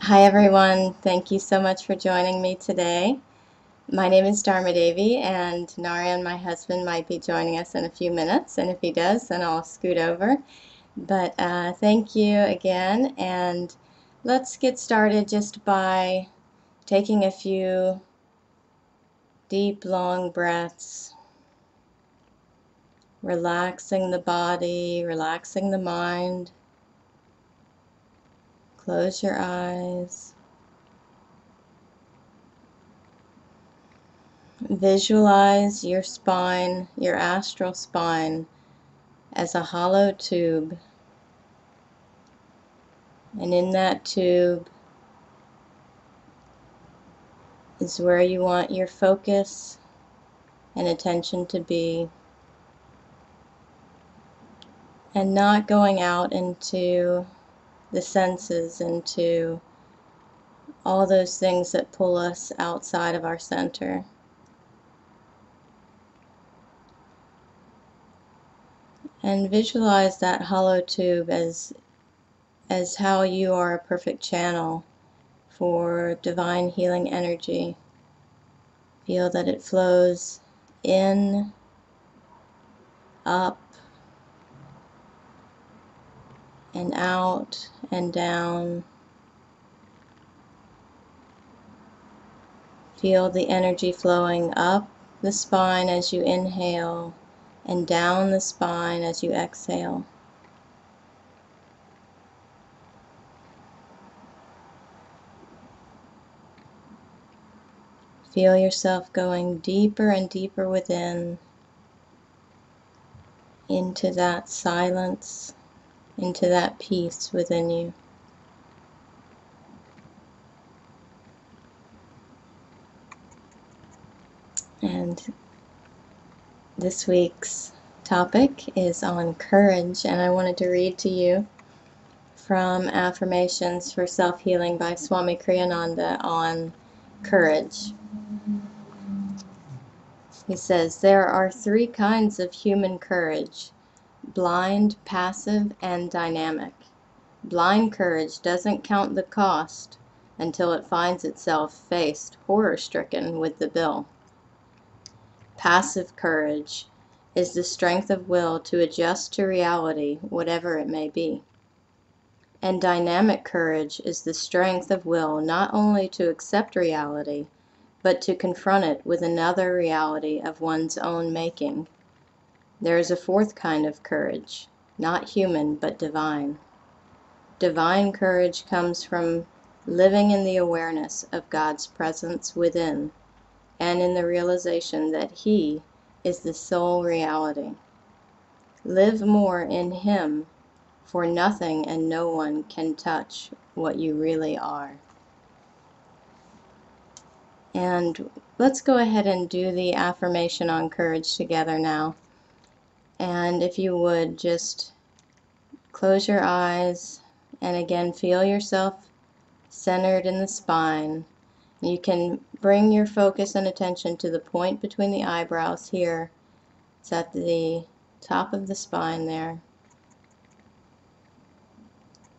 Hi everyone, thank you so much for joining me today. My name is Dharma Devi, and Narayan, my husband, might be joining us in a few minutes, and if he does, then I'll scoot over. But thank you again, and let's get started just by taking a few deep, long breaths, relaxing the body, relaxing the mind. Close your eyes. Visualize your spine, your astral spine, as a hollow tube, and in that tube is where you want your focus and attention to be, and not going out into the senses, into all those things that pull us outside of our center. And visualize that hollow tube as how you are a perfect channel for divine healing energy. Feel that it flows in, up, and out and down. Feel the energy flowing up the spine as you inhale and down the spine as you exhale. Feel yourself going deeper and deeper within, into that silence, into that peace within you. And this week's topic is on courage, and I wanted to read to you from Affirmations for Self-Healing by Swami Kriyananda on courage. He says, there are three kinds of human courage: blind, passive, and dynamic. Blind courage doesn't count the cost until it finds itself faced, horror-stricken, with the bill. Passive courage is the strength of will to adjust to reality, whatever it may be. And dynamic courage is the strength of will not only to accept reality, but to confront it with another reality of one's own making. There is a fourth kind of courage, not human but divine. Divine courage comes from living in the awareness of God's presence within, and in the realization that He is the sole reality. Live more in Him, for nothing and no one can touch what you really are. And let's go ahead and do the affirmation on courage together now. And if you would, just close your eyes and again feel yourself centered in the spine. You can bring your focus and attention to the point between the eyebrows here. It's at the top of the spine there.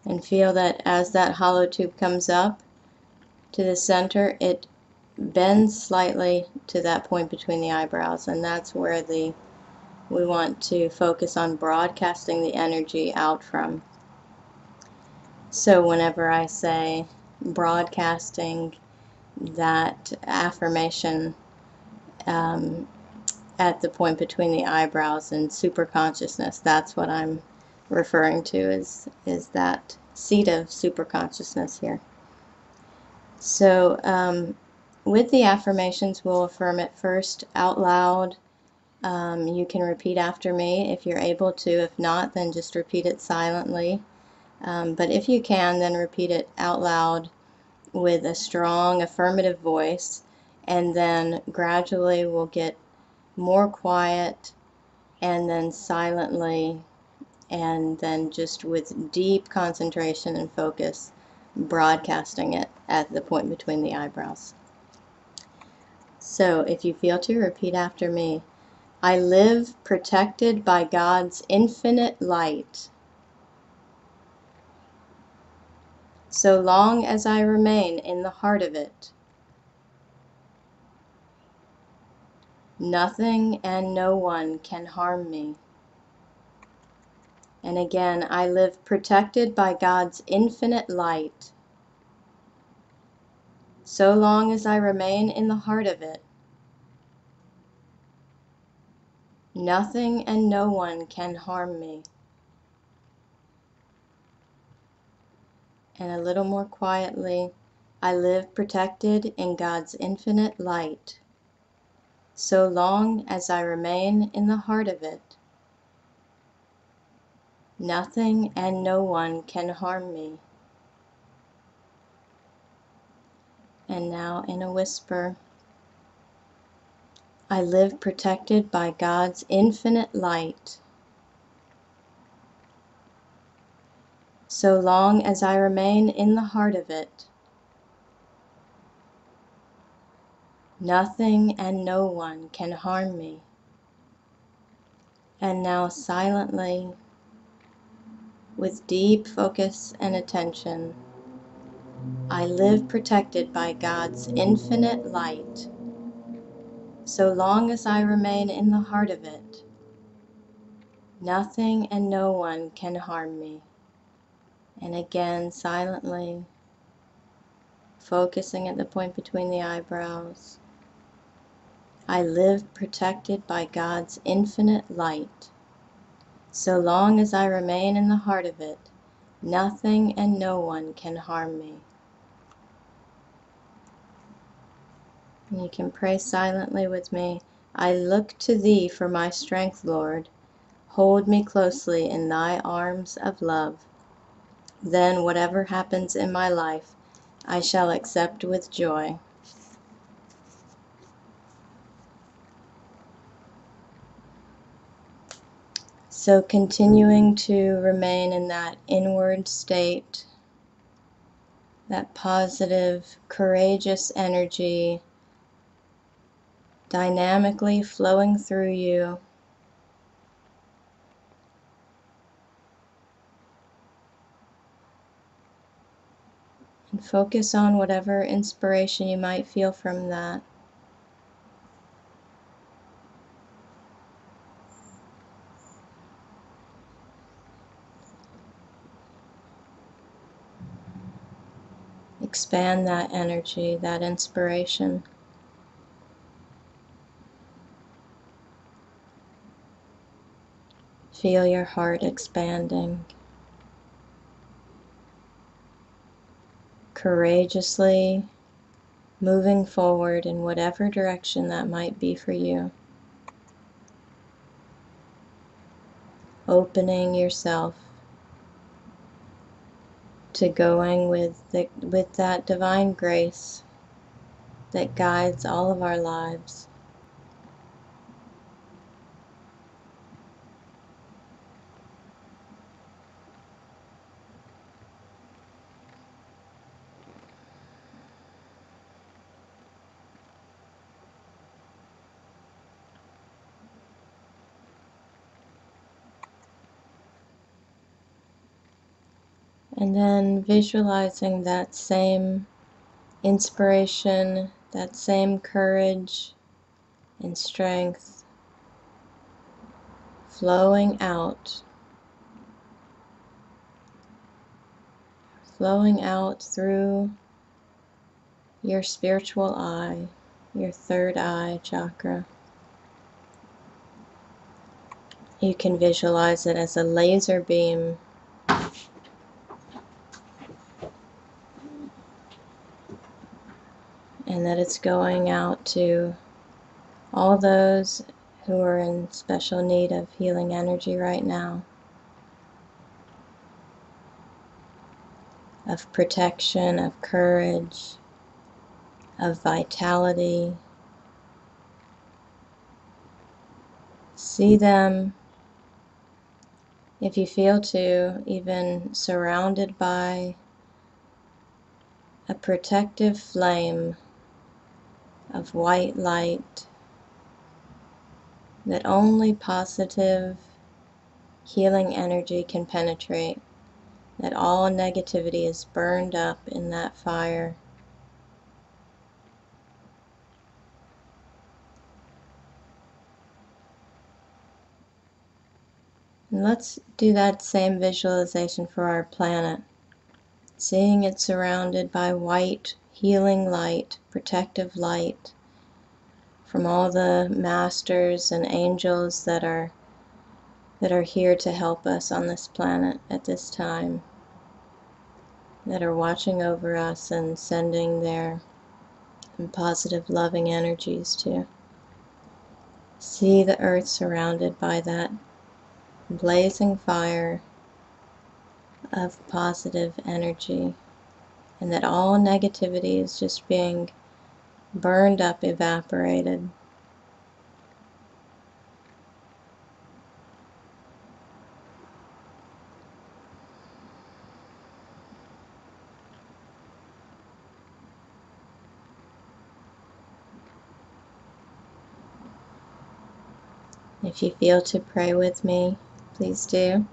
And feel that as that hollow tube comes up to the center, it bends slightly to that point between the eyebrows, and that's where we want to focus on broadcasting the energy out from. So whenever I say broadcasting that affirmation at the point between the eyebrows and superconsciousness, that's what I'm referring to is that seat of superconsciousness here. So with the affirmations, we'll affirm it first out loud. You can repeat after me if you're able to. If not, then just repeat it silently. But if you can, then repeat it out loud with a strong affirmative voice, and then gradually we'll get more quiet, and then silently, and then just with deep concentration and focus, broadcasting it at the point between the eyebrows. So if you feel to, repeat after me. I live protected by God's infinite light. so long as I remain in the heart of it, nothing and no one can harm me. And again, I live protected by God's infinite light. So long as I remain in the heart of it, nothing and no one can harm me. And a little more quietly, I live protected in God's infinite light. So long as I remain in the heart of it, nothing and no one can harm me. And now in a whisper, I live protected by God's infinite light. So long as I remain in the heart of it, nothing and no one can harm me. And now silently, with deep focus and attention, I live protected by God's infinite light. So long as I remain in the heart of it, nothing and no one can harm me. And again, silently, focusing at the point between the eyebrows, I live protected by God's infinite light. So long as I remain in the heart of it, nothing and no one can harm me. And you can pray silently with me. I look to Thee for my strength, Lord. Hold me closely in Thy arms of love. Then whatever happens in my life, I shall accept with joy. So continuing to remain in that inward state, that positive, courageous energy dynamically flowing through you. And focus on whatever inspiration you might feel from that. Expand that energy, that inspiration. Feel your heart expanding. Courageously moving forward in whatever direction that might be for you. Opening yourself to going with that divine grace that guides all of our lives. And then visualizing that same inspiration, that same courage and strength flowing out through your spiritual eye, your third eye chakra. You can visualize it as a laser beam and that it's going out to all those who are in special need of healing energy right now, of protection, of courage, of vitality. See them, if you feel to, even surrounded by a protective flame of white light that only positive healing energy can penetrate. that all negativity is burned up in that fire. And let's do that same visualization for our planet, seeing it surrounded by white, healing light, protective light from all the masters and angels that are here to help us on this planet at this time, that are watching over us and sending their positive, loving energies to. See the earth surrounded by that blazing fire of positive energy, and that all negativity is just being burned up, evaporated. If you feel to pray with me, please do.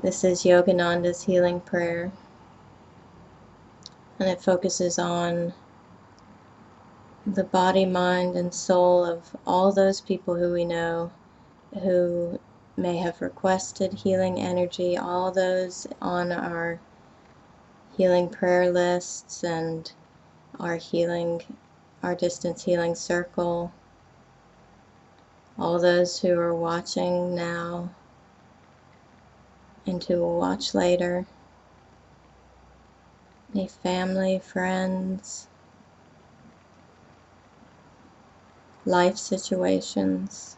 This is Yogananda's healing prayer, and it focuses on the body, mind, and soul of all those people who we know who may have requested healing energy, all those on our healing prayer lists and our distance healing circle, all those who are watching now and who will watch later, any family, friends, life situations.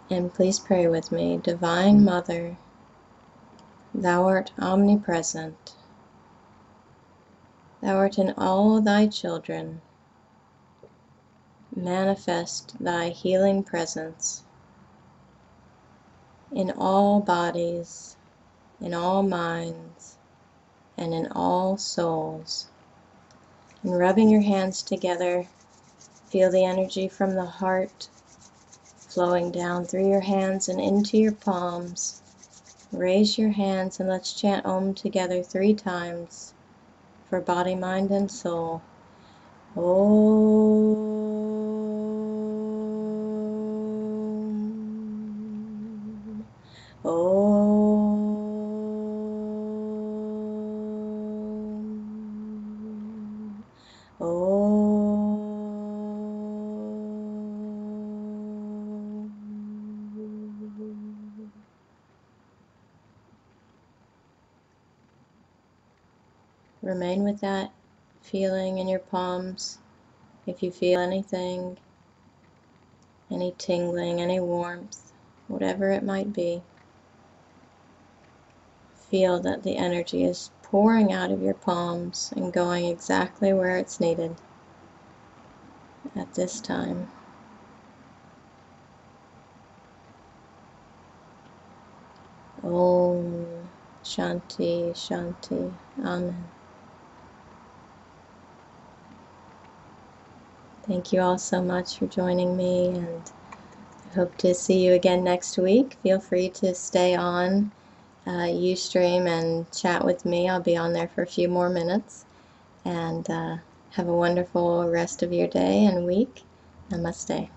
And please pray with me. Divine Mother, Thou art omnipresent. Thou art in all Thy children. Manifest Thy healing presence in all bodies, in all minds, and in all souls. And rubbing your hands together, feel the energy from the heart flowing down through your hands and into your palms. Raise your hands and let's chant Om together 3 times for body, mind, and soul. Om. Om. Om. Remain with that feeling in your palms. If you feel anything, any tingling, any warmth, whatever it might be, feel that the energy is pouring out of your palms and going exactly where it's needed at this time. Om Shanti Shanti. Amen. Thank you all so much for joining me, and I hope to see you again next week. Feel free to stay on Ustream and chat with me. I'll be on there for a few more minutes. And have a wonderful rest of your day and week. Namaste.